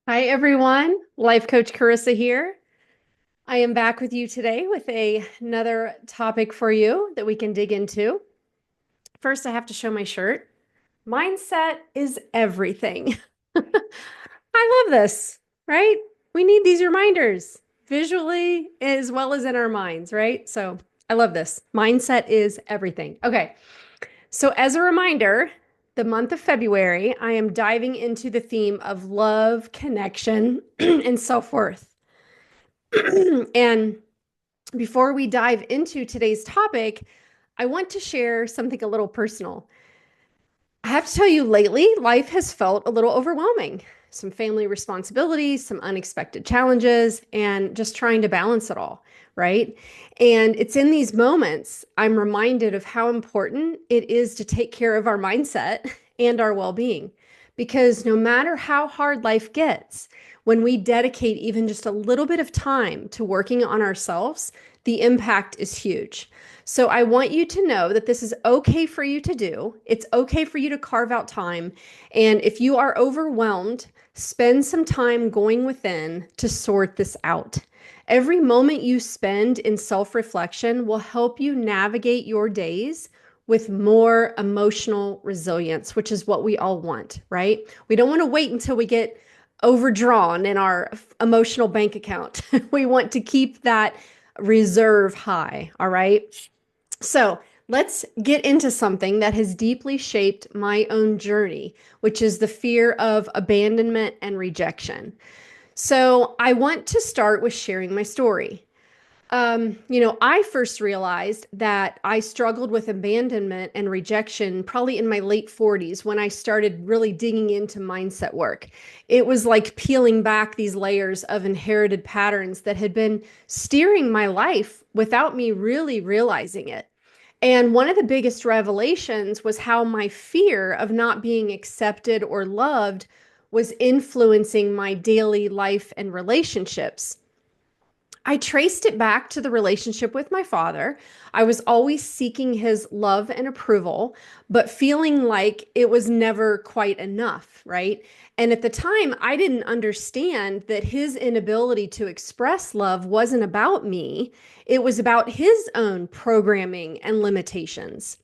Hi, everyone. Life Coach Carissa here. I am back with you today with another topic for you that we can dig into. First, I have to show my shirt. Mindset is everything. I love this, right? We need these reminders visually as well as in our minds, right? So I love this. Mindset is everything. Okay. So, as a reminder, the month of February, I am diving into the theme of love, connection, and self worth. And before we dive into today's topic, I want to share something a little personal. I have to tell you, lately, life has felt a little overwhelming. Some family responsibilities, some unexpected challenges, and just trying to balance it all, right? And it's in these moments I'm reminded of how important it is to take care of our mindset and our well being. Because no matter how hard life gets, when we dedicate even just a little bit of time to working on ourselves, the impact is huge. So I want you to know that this is okay for you to do. It's okay for you to carve out time. And if you are overwhelmed, spend some time going within to sort this out. Every moment you spend in self reflection will help you navigate your days with more emotional resilience, which is what we all want, right? We don't want to wait until we get overdrawn in our emotional bank account. We want to keep that reserve high, all right? So let's get into something that has deeply shaped my own journey, which is the fear of abandonment and rejection. So I want to start with sharing my story. I first realized that I struggled with abandonment and rejection probably in my late 40s when I started really digging into mindset work. It was like peeling back these layers of inherited patterns that had been steering my life without me really realizing it. And one of the biggest revelations was how my fear of not being accepted or loved was influencing my daily life and relationships. I traced it back to the relationship with my father. I was always seeking his love and approval, but feeling like it was never quite enough, right? And at the time, I didn't understand that his inability to express love wasn't about me, it was about his own programming and limitations.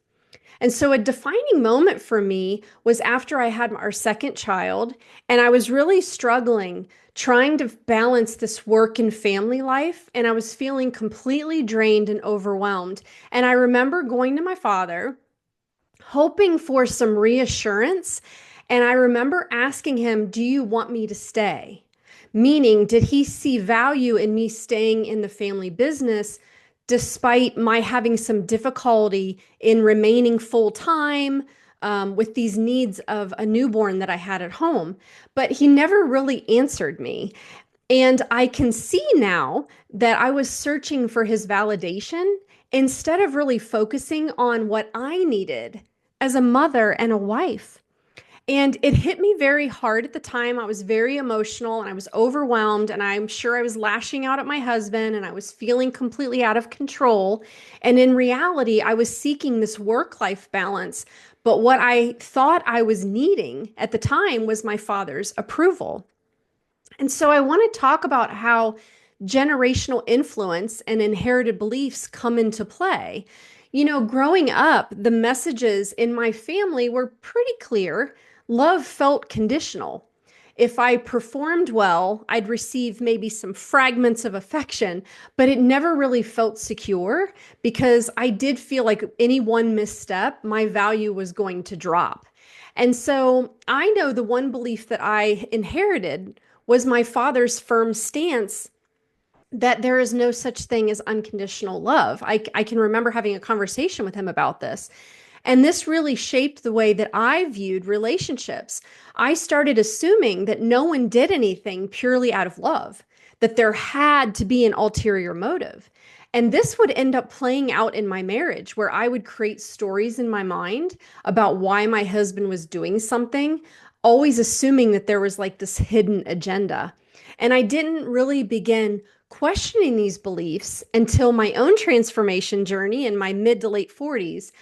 And so a defining moment for me was after I had our second child, and I was really struggling trying to balance this work and family life, and I was feeling completely drained and overwhelmed. And I remember going to my father, hoping for some reassurance, and I remember asking him, "Do you want me to stay?" Meaning, did he see value in me staying in the family business despite my having some difficulty in remaining full time with these needs of a newborn that I had at home? But he never really answered me. And I can see now that I was searching for his validation instead of really focusing on what I needed as a mother and a wife. And it hit me very hard at the time. I was very emotional and I was overwhelmed, and I'm sure I was lashing out at my husband and I was feeling completely out of control. And in reality, I was seeking this work life balance. But what I thought I was needing at the time was my father's approval. And so I want to talk about how generational influence and inherited beliefs come into play. Growing up, the messages in my family were pretty clear. Love felt conditional. If I performed well, I'd receive maybe some fragments of affection, but it never really felt secure because I did feel like any one misstep, my value was going to drop. And so I know the one belief that I inherited was my father's firm stance that there is no such thing as unconditional love. I can remember having a conversation with him about this. And this really shaped the way that I viewed relationships. I started assuming that no one did anything purely out of love, that there had to be an ulterior motive. And this would end up playing out in my marriage, where I would create stories in my mind about why my husband was doing something, always assuming that there was like this hidden agenda. And I didn't really begin questioning these beliefs until my own transformation journey in my mid to late 40s.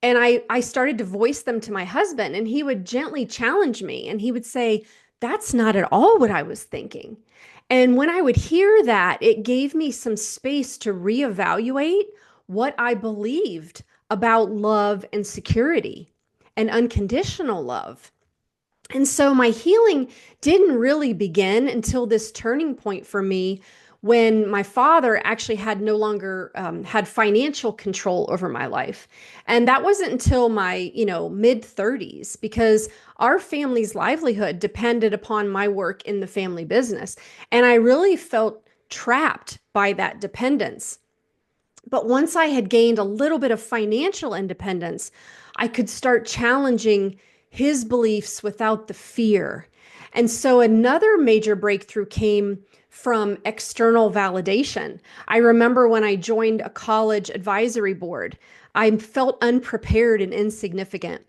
And I started to voice them to my husband, and he would gently challenge me. And he would say, that's not at all what I was thinking. And when I would hear that, it gave me some space to reevaluate what I believed about love and security and unconditional love. And so my healing didn't really begin until this turning point for me when my father actually had no longer had financial control over my life. And that wasn't until my, mid 30s because our family's livelihood depended upon my work in the family business. And I really felt trapped by that dependence. But once I had gained a little bit of financial independence, I could start challenging his beliefs without the fear. And so another major breakthrough came from external validation. I remember when I joined a college advisory board, I felt unprepared and insignificant.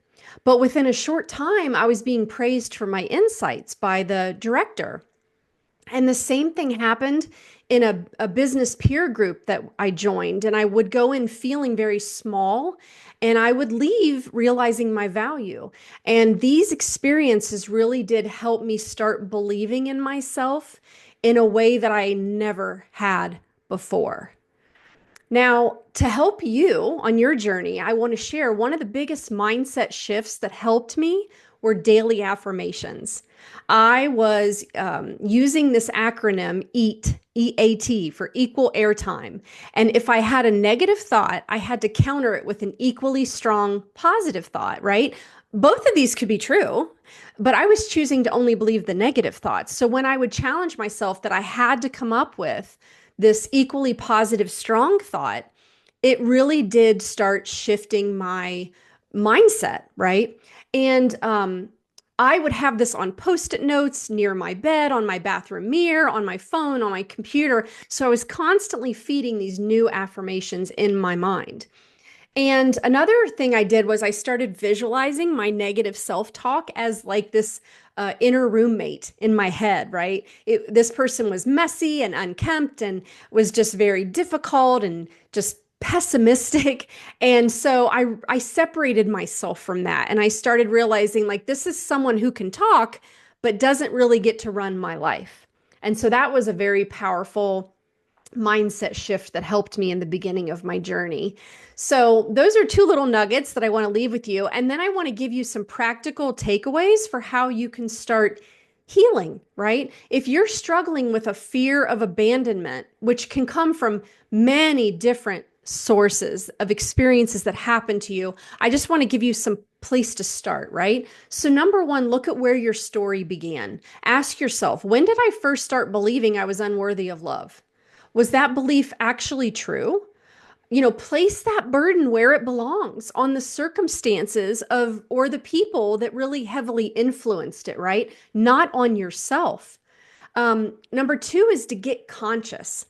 But within a short time, I was being praised for my insights by the director. And the same thing happened in a business peer group that I joined. And I would go in feeling very small and I would leave realizing my value. And these experiences really did help me start believing in myself in a way that I never had before. Now, to help you on your journey, I want to share one of the biggest mindset shifts that helped me were daily affirmations. I was using this acronym EAT, EAT for equal airtime. And if I had a negative thought, I had to counter it with an equally strong positive thought, right? Both of these could be true, but I was choosing to only believe the negative thoughts. So when I would challenge myself that I had to come up with this equally positive, strong thought, it really did start shifting my mindset, right? And I would have this on post-it notes near my bed, on my bathroom mirror, on my phone, on my computer. So I was constantly feeding these new affirmations in my mind. And another thing I did was I started visualizing my negative self-talk as like this inner roommate in my head, right? This person was messy and unkempt and was just very difficult and just pessimistic. And so I separated myself from that and I started realizing like this is someone who can talk, but doesn't really get to run my life. And so that was a very powerful mindset shift that helped me in the beginning of my journey. So, those are two little nuggets that I want to leave with you. And then I want to give you some practical takeaways for how you can start healing, right? If you're struggling with a fear of abandonment, which can come from many different sources of experiences that happen to you, I just want to give you some place to start, right? So, number one, look at where your story began. Ask yourself, when did I first start believing I was unworthy of love? Was that belief actually true? Place that burden where it belongs on the circumstances of or the people that really heavily influenced it, right? Not on yourself. Number two is to get conscious.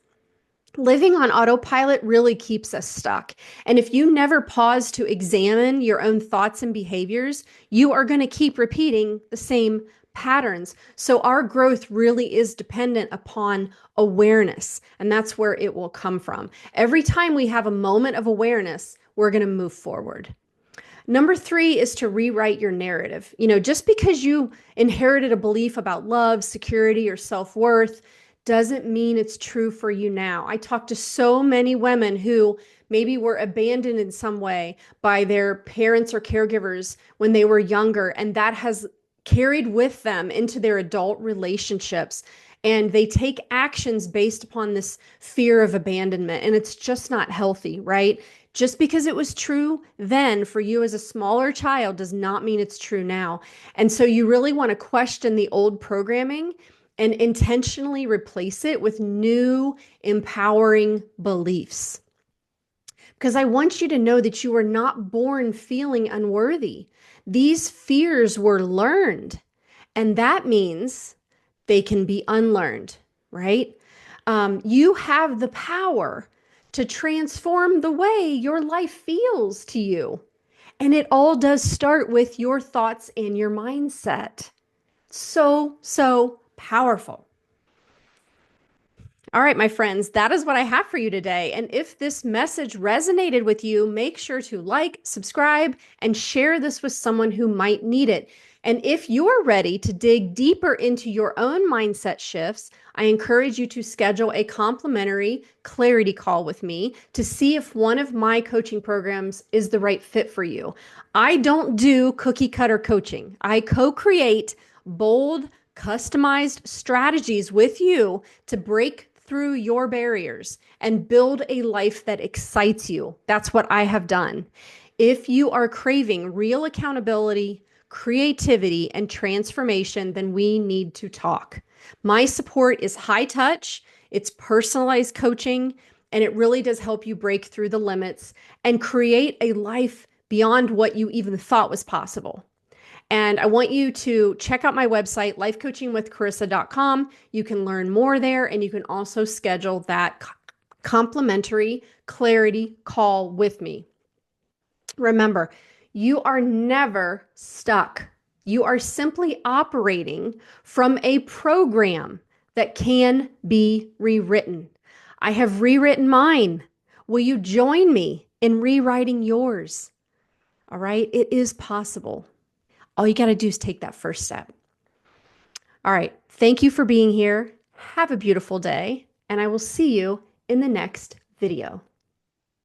Living on autopilot really keeps us stuck. And if you never pause to examine your own thoughts and behaviors, you are going to keep repeating the same patterns. So our growth really is dependent upon awareness, and that's where it will come from. Every time we have a moment of awareness, we're going to move forward. Number three is to rewrite your narrative. Just because you inherited a belief about love, security, or self-worth doesn't mean it's true for you now. I talk to so many women who maybe were abandoned in some way by their parents or caregivers when they were younger, and that has carried with them into their adult relationships. And they take actions based upon this fear of abandonment. And it's just not healthy, right? Just because it was true then for you as a smaller child does not mean it's true now. And so you really want to question the old programming and intentionally replace it with new empowering beliefs. Because I want you to know that you were not born feeling unworthy. These fears were learned, and that means they can be unlearned, right? You have the power to transform the way your life feels to you. And it all does start with your thoughts and your mindset. So, so powerful. All right, my friends, that is what I have for you today. And if this message resonated with you, make sure to like, subscribe, and share this with someone who might need it. And if you're ready to dig deeper into your own mindset shifts, I encourage you to schedule a complimentary clarity call with me to see if one of my coaching programs is the right fit for you. I don't do cookie cutter coaching. I co-create bold, customized strategies with you to break through your barriers and build a life that excites you. That's what I have done. If you are craving real accountability, creativity, and transformation, then we need to talk. My support is high touch, it's personalized coaching, and it really does help you break through the limits and create a life beyond what you even thought was possible. And I want you to check out my website, lifecoachingwithcarissa.com. You can learn more there, and you can also schedule that complimentary clarity call with me. Remember, you are never stuck. You are simply operating from a program that can be rewritten. I have rewritten mine. Will you join me in rewriting yours? All right, it is possible. All you got to do is take that first step. All right, thank you for being here. Have a beautiful day, and I will see you in the next video.